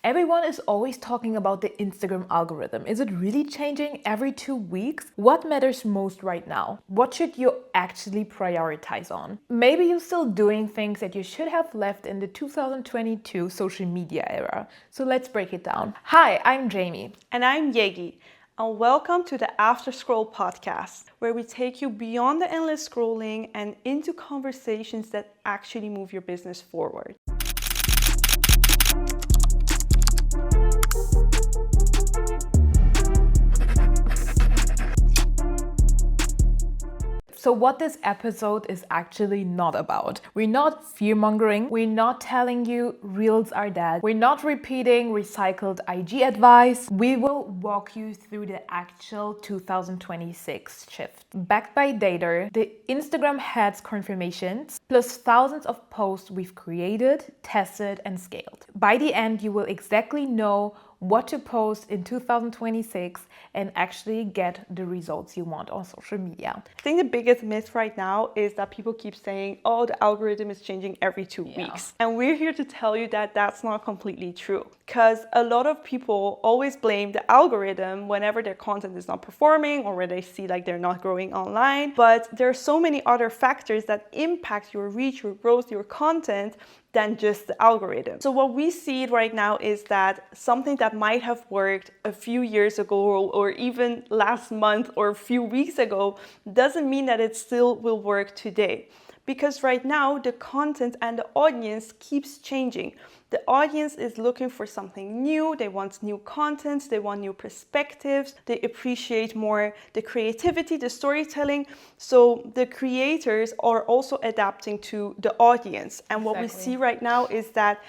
Everyone is always talking about the Instagram algorithm. Is it really changing every 2 weeks? What matters most right now? What should you actually prioritize on? Maybe you're still doing things that you should have left in the 2022 social media era. So let's break it down. Hi, I'm Jamie. And I'm Yegi. And welcome to the After Scroll podcast, where we take you beyond the endless scrolling and into conversations that actually move your business forward. So what this episode is actually not about. We're not fear-mongering. We're not telling you reels are dead. We're not repeating recycled IG advice. We will walk you through the actual 2026 shift. Backed by data, the Instagram Ads confirmations, plus thousands of posts we've created, tested, and scaled. By the end, you will exactly know what to post in 2026 and actually get the results you want on social media. I think the biggest myth right now is that people keep saying, oh, the algorithm is changing every 2 weeks. And we're here to tell you that that's not completely true. Because a lot of people always blame the algorithm whenever their content is not performing or when they see like they're not growing online. But there are so many other factors that impact your reach, your growth, your content than just the algorithm. So what we see right now is that something that might have worked a few years ago or even last month or a few weeks ago doesn't mean that it still will work today. Because right now the content and the audience keeps changing. The audience is looking for something new. They want new content. They want new perspectives. They appreciate more the creativity, the storytelling. So the creators are also adapting to the audience. And what we see right now is that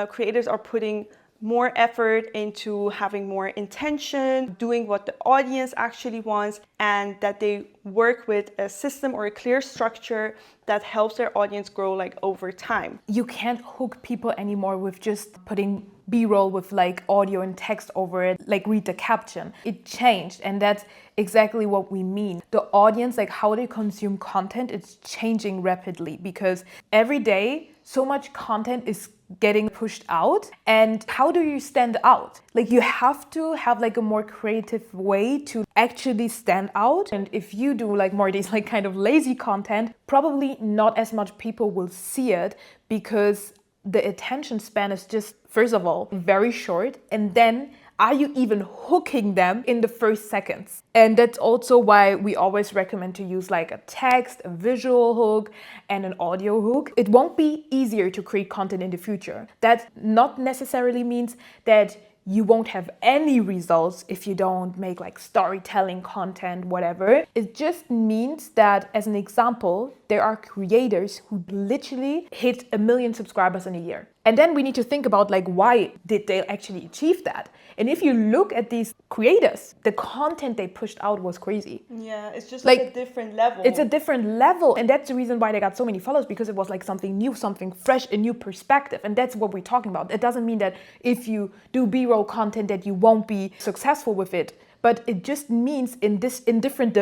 creators are putting more effort into having more intention, doing what the audience actually wants, and that they work with a system or a clear structure that helps their audience grow like over time. You can't hook people anymore with just putting B-roll with like audio and text over it, like read the caption. It changed, and that's exactly what we mean. The audience, like how they consume content, it's changing rapidly because every day so much content is getting pushed out. And how do you stand out? Like you have to have like a more creative way to actually stand out. And if you do like more these like kind of lazy content, probably not as much people will see it because the attention span is just, first of all, very short. And then are you even hooking them in the first seconds? And that's also why we always recommend to use like a text, a visual hook, and an audio hook. It won't be easier to create content in the future. That not necessarily means that you won't have any results if you don't make like storytelling content, whatever. It just means that, as an example, there are creators who literally hit 1 million subscribers in a year. And then we need to think about like, why did they actually achieve that? And if you look at these creators, the content they pushed out was crazy. Yeah, it's just like a different level. It's a different level. And that's the reason why they got so many followers, because it was like something new, something fresh, a new perspective. And that's what we're talking about. It doesn't mean that if you do B-roll content that you won't be successful with it. But it just means in different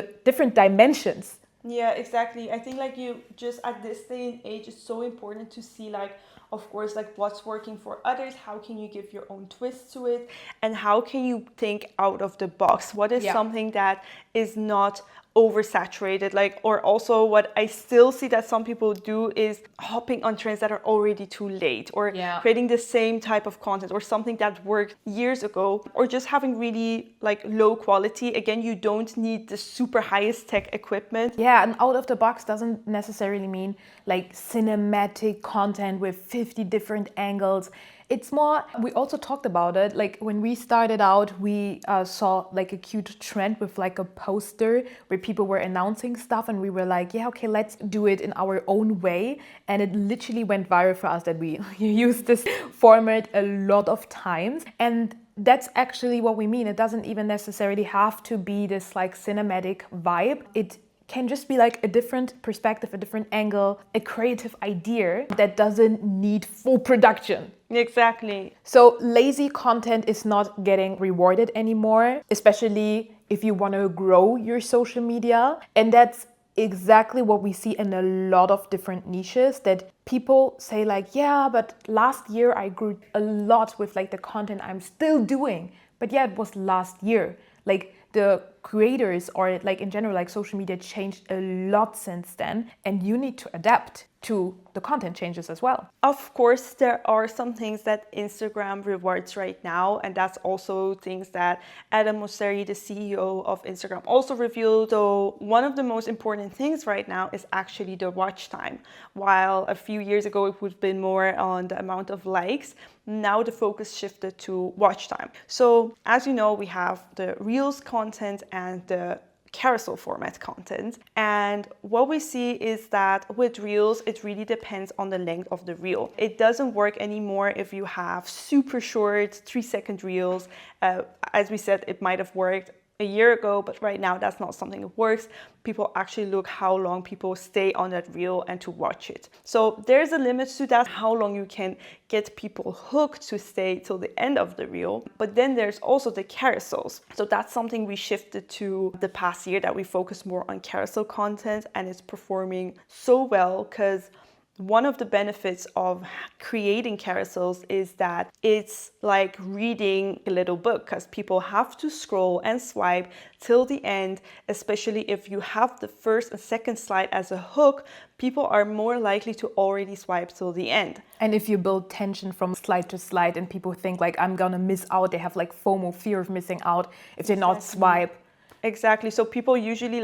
dimensions. Yeah, exactly. I think like you just at this day and age, it's so important to see like, of course, like what's working for others, how can you give your own twist to it, and how can you think out of the box? What is something that is not oversaturated, like, or also what I still see that some people do is hopping on trends that are already too late, or creating the same type of content or something that worked years ago, or just having really like low quality. Again, you don't need the super highest tech equipment. Yeah, and out of the box doesn't necessarily mean like cinematic content with 50 different angles. It's more, we also talked about it, like when we started out, we saw like a cute trend with like a poster where people were announcing stuff, and we were like, yeah, okay, let's do it in our own way. And it literally went viral for us that we used this format a lot of times. And that's actually what we mean. It doesn't even necessarily have to be this like cinematic vibe. It can just be like a different perspective, a different angle, a creative idea that doesn't need full production. Exactly. So lazy content is not getting rewarded anymore, especially if you want to grow your social media. And that's exactly what we see in a lot of different niches, that people say like, yeah, but last year I grew a lot with like the content I'm still doing. But yeah, it was last year. Like the creators or like in general, like social media changed a lot since then. And you need to adapt to the content changes as well. Of course, there are some things that Instagram rewards right now, and that's also things that Adam Mosseri, the CEO of Instagram, also revealed. So one of the most important things right now is actually the watch time. While a few years ago it would have been more on the amount of likes, now the focus shifted to watch time. So as you know, we have the Reels content and the carousel format content. And what we see is that with Reels, it really depends on the length of the reel. It doesn't work anymore if you have super short 3-second reels. As we said, it might have worked a year ago, but right now that's not something that works. People actually look how long people stay on that reel and to watch it. So there's a limit to that, how long you can get people hooked to stay till the end of the reel. But then there's also the carousels. So that's something we shifted to the past year, that we focus more on carousel content, and it's performing so well because one of the benefits of creating carousels is that it's like reading a little book, because people have to scroll and swipe till the end, especially if you have the first and second slide as a hook. People are more likely to already swipe till the end. And if you build tension from slide to slide and people think like, I'm gonna miss out, they have like FOMO, fear of missing out if they not swipe. Exactly. So people usually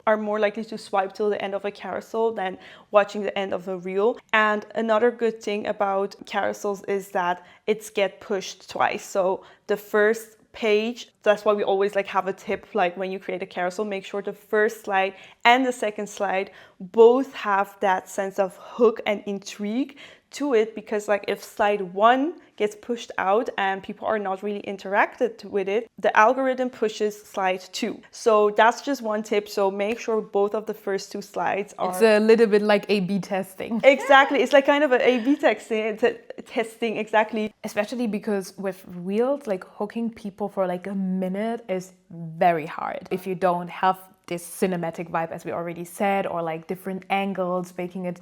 are more likely to swipe till the end of a carousel than watching the end of a reel. And another good thing about carousels is that it's get pushed twice. So the first page, that's why we always have a tip, like when you create a carousel, make sure the first slide and the second slide both have that sense of hook and intrigue to it, because if slide 1 gets pushed out and people are not really interacted with it, the algorithm pushes slide 2. So that's just one tip. So make sure both of the first 2 slides are... It's a little bit like A/B testing. Exactly. It's like kind of an A/B testing, exactly. Especially because with Reels, hooking people for a minute is very hard. If you don't have this cinematic vibe, as we already said, or different angles, making it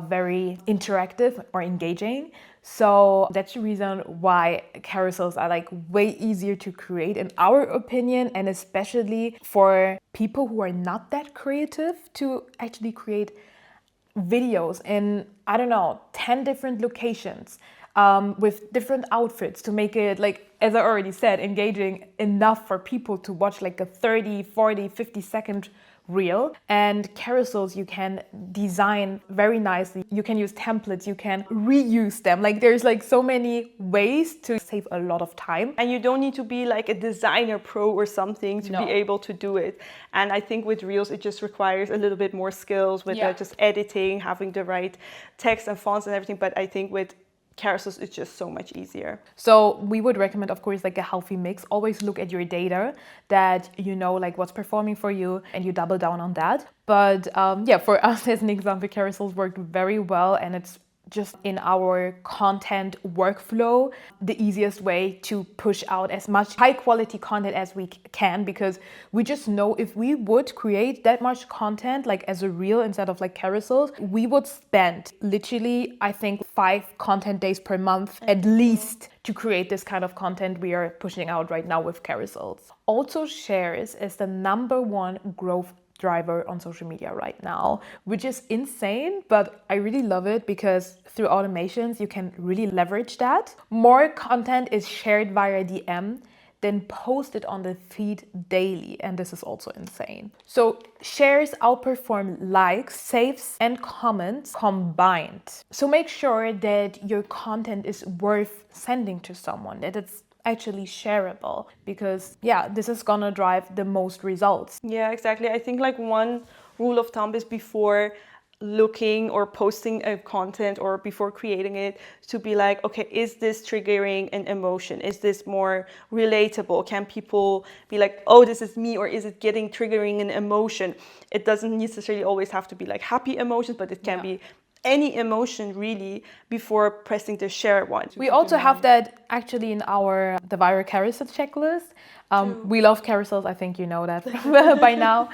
very interactive or engaging. So that's the reason why carousels are way easier to create in our opinion, and especially for people who are not that creative to actually create videos in, 10 different locations with different outfits to make it, as I already said, engaging enough for people to watch a 30, 40, 50-second reel. And carousels you can design very nicely. You can use templates, you can reuse them. There's so many ways to save a lot of time. And you don't need to be a designer pro or something to be able to do it. And I think with Reels, it just requires a little bit more skills with just editing, having the right text and fonts and everything. But I think with carousels, it's just so much easier. So we would recommend, of course, a healthy mix. Always look at your data, that you know what's performing for you, and you double down on that. But for us as an example, carousels worked very well, and it's just in our content workflow the easiest way to push out as much high quality content as we can, because we just know if we would create that much content as a reel instead of carousels, we would spend literally, I think, 5 content days per month at least to create this kind of content we are pushing out right now with carousels. Also, shares is the #1 growth driver on social media right now, which is insane, but I really love it because through automations you can really leverage that. More content is shared via DM than posted on the feed daily, and this is also insane. So shares outperform likes, saves, and comments combined. So make sure that your content is worth sending to someone, that it's actually shareable, because this is gonna drive the most results. Yeah, exactly. I think one rule of thumb is before looking or posting a content or before creating it, to be okay, is this triggering an emotion? Is this more relatable? Can people be oh, this is me, or is it triggering an emotion? It doesn't necessarily always have to be happy emotions, but it can be any emotion really before pressing the share one. We also have that actually in our the viral carousel checklist. We love carousels. I think you know that by now.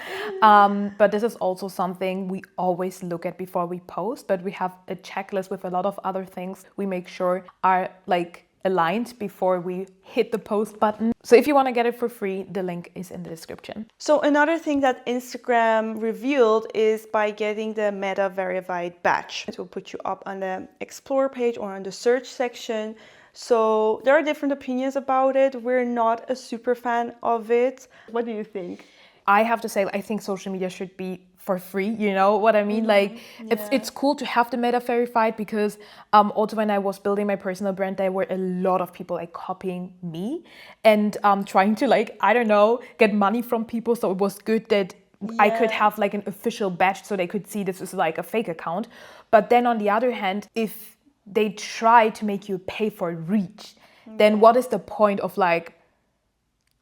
But this is also something we always look at before we post. But we have a checklist with a lot of other things we make sure are like aligned before we hit the post button. So if you want to get it for free, the link is in the description. So another thing that Instagram revealed is by getting the Meta verified badge. It will put you up on the explore page or on the search section. So there are different opinions about it. We're not a super fan of it. What do you think? I have to say, I think social media should be for free, you know what I mean? Like, it's cool to have the Meta verified because also when I was building my personal brand, there were a lot of people like copying me and trying to like, I don't know, get money from people. So it was good that I could have like an official badge so they could see this is like a fake account. But then on the other hand, if they try to make you pay for reach, then what is the point of like,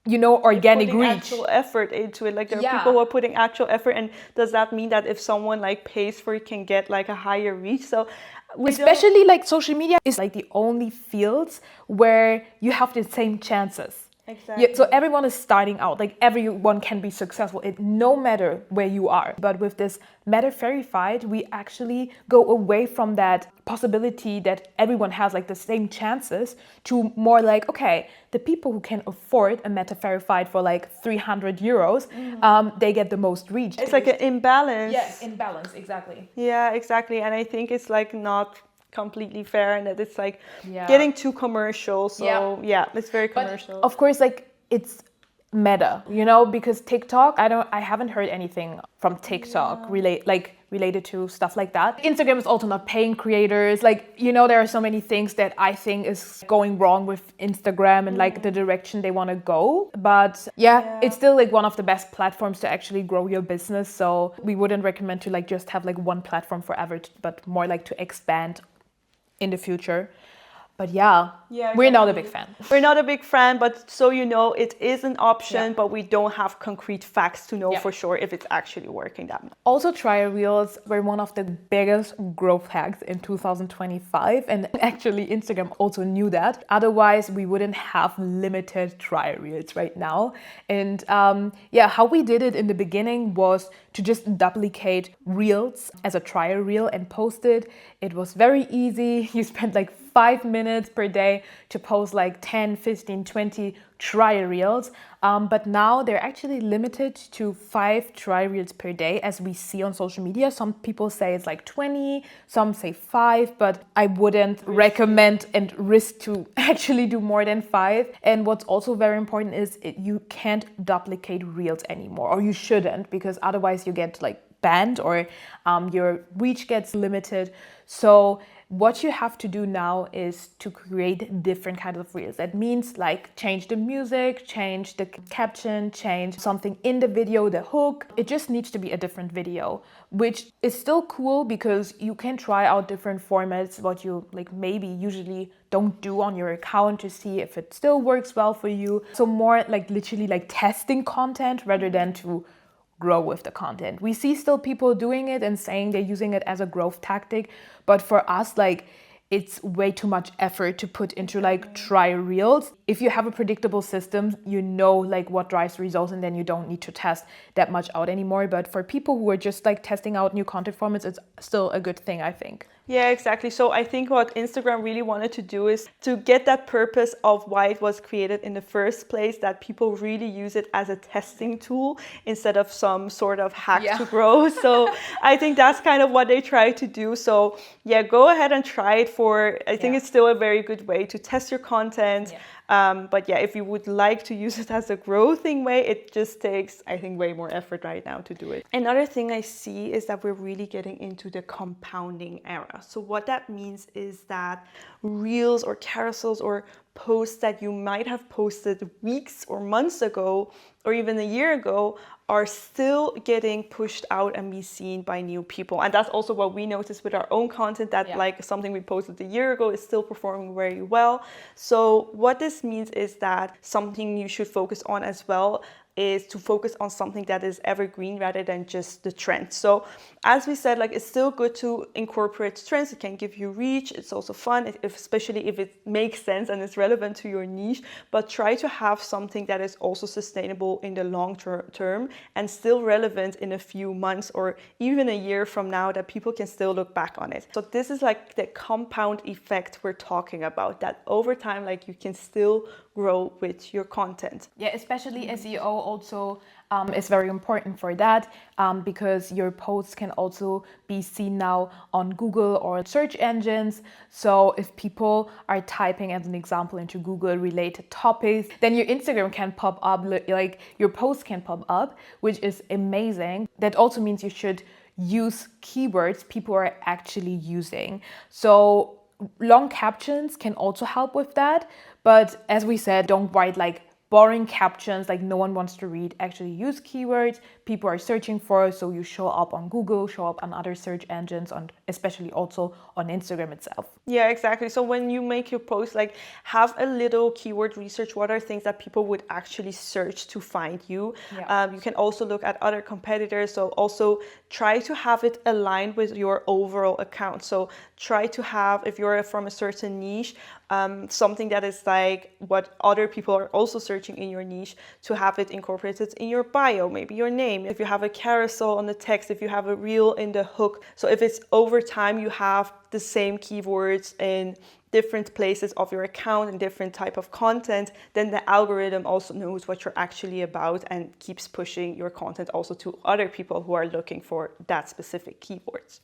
you know, organic putting reach? Actual effort into it. Like there are people who are putting actual effort, and does that mean that if someone like pays for it, can get like a higher reach? So especially like social media is like the only fields where you have the same chances. Exactly. Yeah, so everyone is starting out, like everyone can be successful, no matter where you are. But with this Meta verified, we actually go away from that possibility that everyone has like the same chances to more like, okay, the people who can afford a Meta verified for like 300 euros, they get the most reach. It's like an imbalance. Yes, imbalance, exactly. Yeah, exactly. And I think it's like not completely fair, and that it's like getting too commercial. So yeah, it's very commercial. But of course, like it's Meta, you know, because TikTok, I haven't heard anything from TikTok related to stuff like that. Instagram is also not paying creators. Like, you know, there are so many things that I think is going wrong with Instagram and like the direction they want to go. But it's still like one of the best platforms to actually grow your business. So we wouldn't recommend to like just have like one platform forever, but more like to expand in the future. But we're not a big fan. We're not a big fan, but so you know, it is an option, but we don't have concrete facts to know for sure if it's actually working that much. Also, trial reels were one of the biggest growth hacks in 2025. And actually, Instagram also knew that. Otherwise, we wouldn't have limited trial reels right now. And how we did it in the beginning was to just duplicate reels as a trial reel and post it. It was very easy. You spent like 5 minutes per day to post like 10, 15, 20 trial reels. But now they're actually limited to 5 trial reels per day, as we see on social media. Some people say it's like 20, some say 5, but I wouldn't recommend and risk to actually do more than 5. And what's also very important is you can't duplicate reels anymore, or you shouldn't, because otherwise you get like banned or your reach gets limited. So what you have to do now is to create different kinds of reels. That means like change the music, change the caption, change something in the video, the hook. It just needs to be a different video, which is still cool because you can try out different formats, what you like maybe usually don't do on your account, to see if it still works well for you. So more like literally like testing content rather than to grow with the content. We see still people doing it and saying they're using it as a growth tactic, but for us, like, it's way too much effort to put into like trial reels. If you have a predictable system, you know like what drives results, and then you don't need to test that much out anymore. But for people who are just like testing out new content formats, it's still a good thing, I think. Yeah, exactly. So I think what Instagram really wanted to do is to get that purpose of why it was created in the first place, that people really use it as a testing tool instead of some sort of hack to grow. So I think that's kind of what they try to do. So yeah, go ahead and try it I think it's still a very good way to test your content. But yeah, if you would like to use it as a growthing way, it just takes, I think, way more effort right now to do it. Another thing I see is that we're really getting into the compounding era. So what that means is that reels or carousels or posts that you might have posted weeks or months ago or even a year ago are still getting pushed out and be seen by new people. And that's also what we noticed with our own content, that like something we posted a year ago is still performing very well. So what this means is that something you should focus on as well is to focus on something that is evergreen rather than just the trend. So as we said, like, it's still good to incorporate trends. It can give you reach. It's also fun, especially if it makes sense and is relevant to your niche, but try to have something that is also sustainable in the long term and still relevant in a few months or even a year from now, that people can still look back on it. So this is like the compound effect we're talking about, that over time, like, you can still grow with your content. Yeah, especially SEO also is very important for that, because your posts can also be seen now on Google or search engines. So if people are typing, as an example, into Google related topics, then your Instagram can pop up, like your post can pop up, which is amazing. That also means you should use keywords people are actually using. So long captions can also help with that. But as we said, don't write like boring captions like no one wants to read. Actually use keywords people are searching for, so you show up on Google, show up on other search engines, on especially also on Instagram itself. Yeah, exactly. So when you make your post, like, have a little keyword research. What are things that people would actually search to find you? Yeah. You can also look at other competitors. So also try to have it aligned with your overall account. So try to have, if you're from a certain niche, something that is like what other people are also searching in your niche, to have it incorporated in your bio, maybe your name. If you have a carousel on the text, if you have a reel in the hook. So if it's over time, you have the same keywords in different places of your account and different type of content, then the algorithm also knows what you're actually about and keeps pushing your content also to other people who are looking for that specific keywords.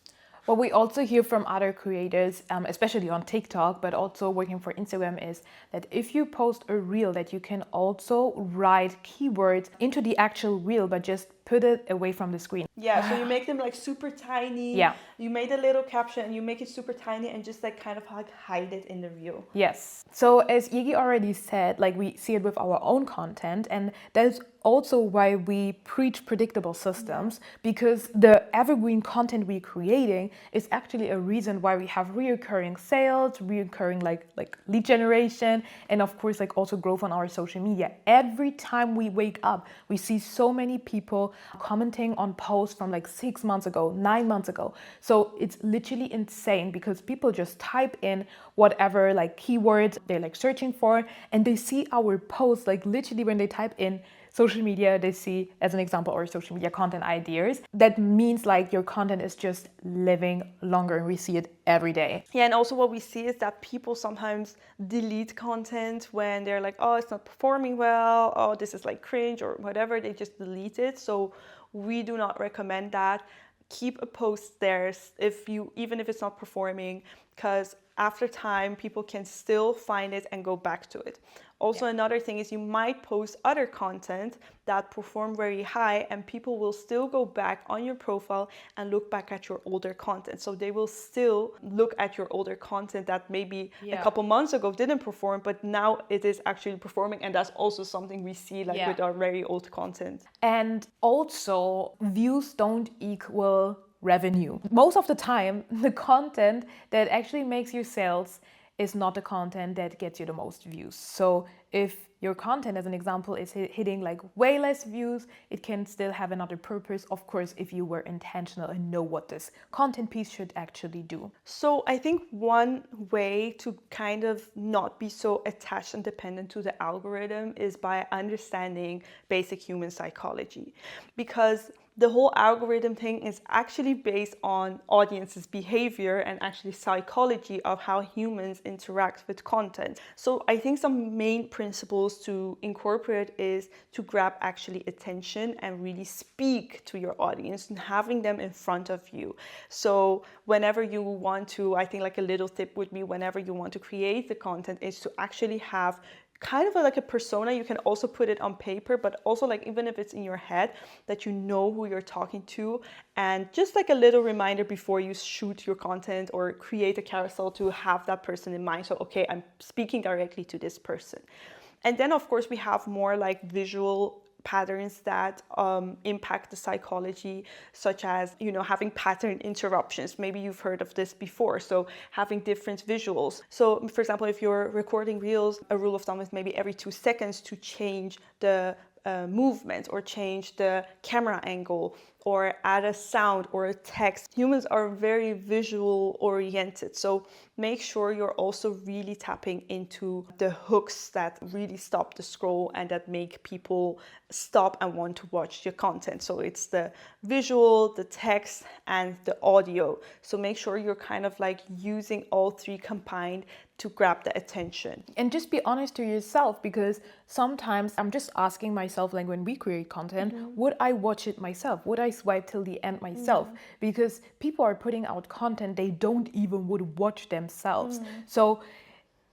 What we also hear from other creators, especially on TikTok, but also working for Instagram, is that if you post a reel, that you can also write keywords into the actual reel, but just put it away from the screen. Yeah, so you make them like super tiny. Yeah. You made a little caption and you make it super tiny and just like kind of like hide it in the reel. Yes. So as Yegi already said, like, we see it with our own content, and that is also why we preach predictable systems, because the evergreen content we're creating is actually a reason why we have reoccurring sales, reoccurring like lead generation, and of course like also growth on our social media. Every time we wake up, we see so many people commenting on posts from like 6 months ago, 9 months ago. So it's literally insane, because people just type in whatever like keywords they're like searching for, and they see our posts. Like literally when they type in social media, they see, as an example, our social media content ideas. That means like your content is just living longer, and we see it every day. Yeah, and also what we see is that people sometimes delete content when they're like, oh, it's not performing well, oh, this is like cringe or whatever, they just delete it. So we do not recommend that. Keep a post there even if it's not performing, because after time people can still find it and go back to it. Also, another thing is you might post other content that perform very high, and people will still go back on your profile and look back at your older content. So they will still look at your older content that maybe a couple months ago didn't perform, but now it is actually performing. And that's also something we see like with our very old content. And also, views don't equal revenue. Most of the time, the content that actually makes you sales is not the content that gets you the most views. So if your content, as an example, is hitting like way less views, it can still have another purpose, of course, if you were intentional and know what this content piece should actually do. So I think one way to kind of not be so attached and dependent to the algorithm is by understanding basic human psychology, because the whole algorithm thing is actually based on audiences' behavior and actually psychology of how humans interact with content. So I think some main principles to incorporate is to grab actually attention and really speak to your audience and having them in front of you. So whenever you want to, I think like a little tip would be, whenever you want to create the content, is to actually have kind of like a persona. You can also put it on paper, but also like even if it's in your head, that you know who you're talking to, and just like a little reminder before you shoot your content or create a carousel to have that person in mind. So okay, I'm speaking directly to this person. And then of course we have more like visual patterns that impact the psychology, such as, having pattern interruptions. Maybe you've heard of this before. So having different visuals. So for example, if you're recording reels, a rule of thumb is maybe every 2 seconds to change the movement or change the camera angle or add a sound or a text. Humans are very visual oriented, so make sure you're also really tapping into the hooks that really stop the scroll and that make people stop and want to watch your content. So it's the visual, the text, and the audio. So make sure you're kind of like using all three combined to grab the attention. And just be honest to yourself, because sometimes I'm just asking myself, like when we create content, would I watch it myself? Would I swipe till the end myself? Because people are putting out content they don't even would watch themselves. So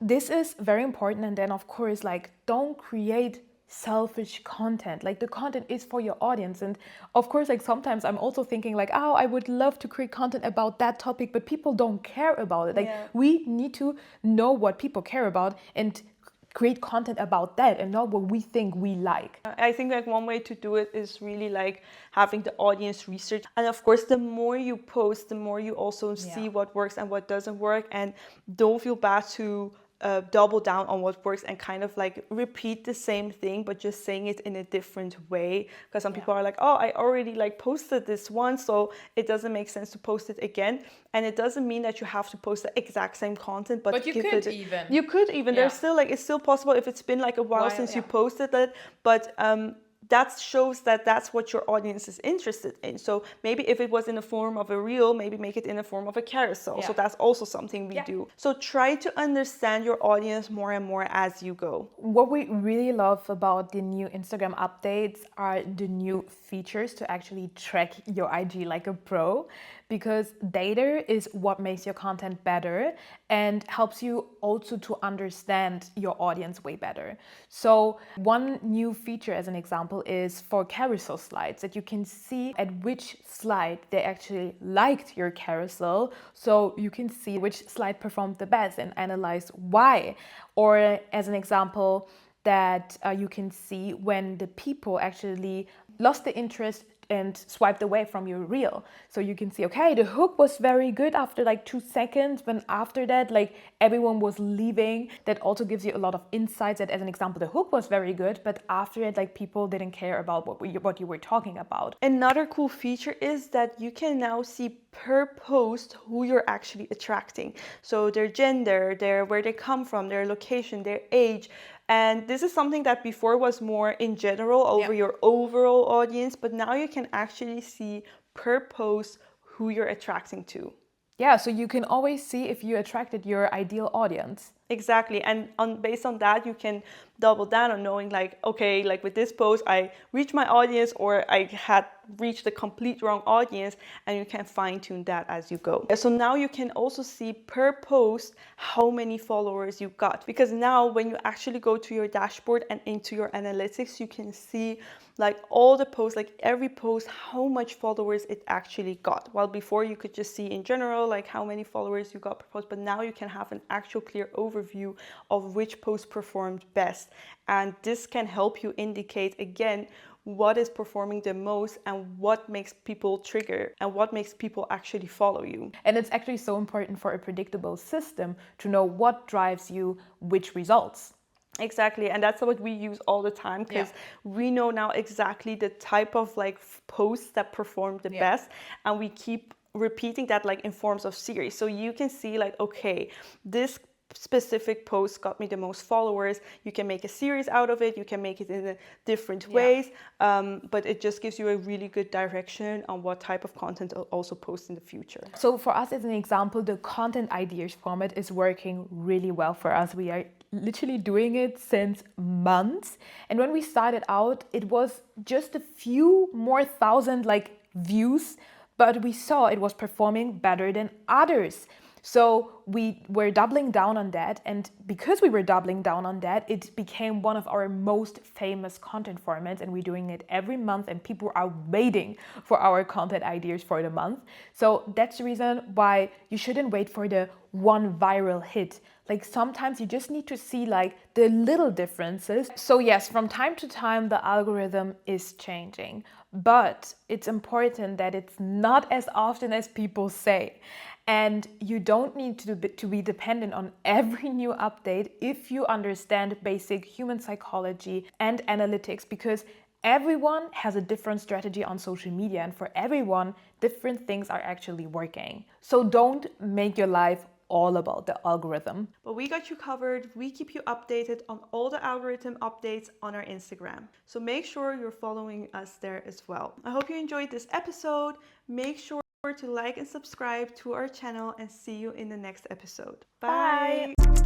this is very important. And then of course, like, don't create selfish content. Like, the content is for your audience. And of course, like, sometimes I'm also thinking like, oh, I would love to create content about that topic, but people don't care about it. Like, we need to know what people care about and create content about that and not what we think we like. I think like one way to do it is really like having the audience research. And of course, the more you post, the more you also see what works and what doesn't work. And don't feel bad to double down on what works and kind of like repeat the same thing, but just saying it in a different way. Because some people are like, oh, I already like posted this one, so it doesn't make sense to post it again. And it doesn't mean that you have to post the exact same content, but you could even. You could even. There's still like, it's still possible if it's been like a while since you posted it, but that shows that that's what your audience is interested in. So maybe if it was in the form of a reel, maybe make it in the form of a carousel. So that's also something we do. So try to understand your audience more and more as you go. What we really love about the new Instagram updates are the new features to actually track your IG like a pro, because data is what makes your content better and helps you also to understand your audience way better. So one new feature, as an example, is for carousel slides, that you can see at which slide they actually liked your carousel. So you can see which slide performed the best and analyze why. Or as an example, that you can see when the people actually lost the interest and swiped away from your reel. So you can see, okay, the hook was very good after like 2 seconds, but after that, like, everyone was leaving. That also gives you a lot of insights. That, as an example, the hook was very good, but after it, like, people didn't care about what you were talking about. Another cool feature is that you can now see per post who you're actually attracting. So their gender, where they come from, their location, their age. And this is something that before was more in general over your overall audience, but now you can actually see per post who you're attracting to. Yeah, so you can always see if you attracted your ideal audience. Exactly. And based on that, you can double down on knowing like, okay, like with this post, I reached my audience, or I had reached the complete wrong audience, and you can fine tune that as you go. So now you can also see per post how many followers you got, because now when you actually go to your dashboard and into your analytics, you can see like all the posts, like every post, how much followers it actually got. While before you could just see in general, like how many followers you got per post, but now you can have an actual clear overview of which post performed best. And this can help you indicate again what is performing the most and what makes people trigger and what makes people actually follow you. And it's actually so important for a predictable system to know what drives you which results. Exactly. And that's what we use all the time, because we know now exactly the type of like posts that perform the best, and we keep repeating that like in forms of series. So you can see like, okay, this specific post got me the most followers. You can make a series out of it. You can make it in different ways, but it just gives you a really good direction on what type of content to also post in the future. So for us, as an example, the content ideas format is working really well for us. We are literally doing it since months. And when we started out, it was just a few more thousand like views, but we saw it was performing better than others. So we were doubling down on that, and because we were doubling down on that, it became one of our most famous content formats, and we're doing it every month, and people are waiting for our content ideas for the month. So that's the reason why you shouldn't wait for the one viral hit. Like, sometimes you just need to see like the little differences. So yes, from time to time the algorithm is changing, but it's important that it's not as often as people say. And you don't need to be dependent on every new update if you understand basic human psychology and analytics, because Everyone has a different strategy on social media, and for everyone, different things are actually working. So don't make your life all about the algorithm. But we got you covered. We keep you updated on all the algorithm updates on our Instagram. So make sure you're following us there as well. I hope you enjoyed this episode. Make sure to like and subscribe to our channel and see you in the next episode. Bye. Bye.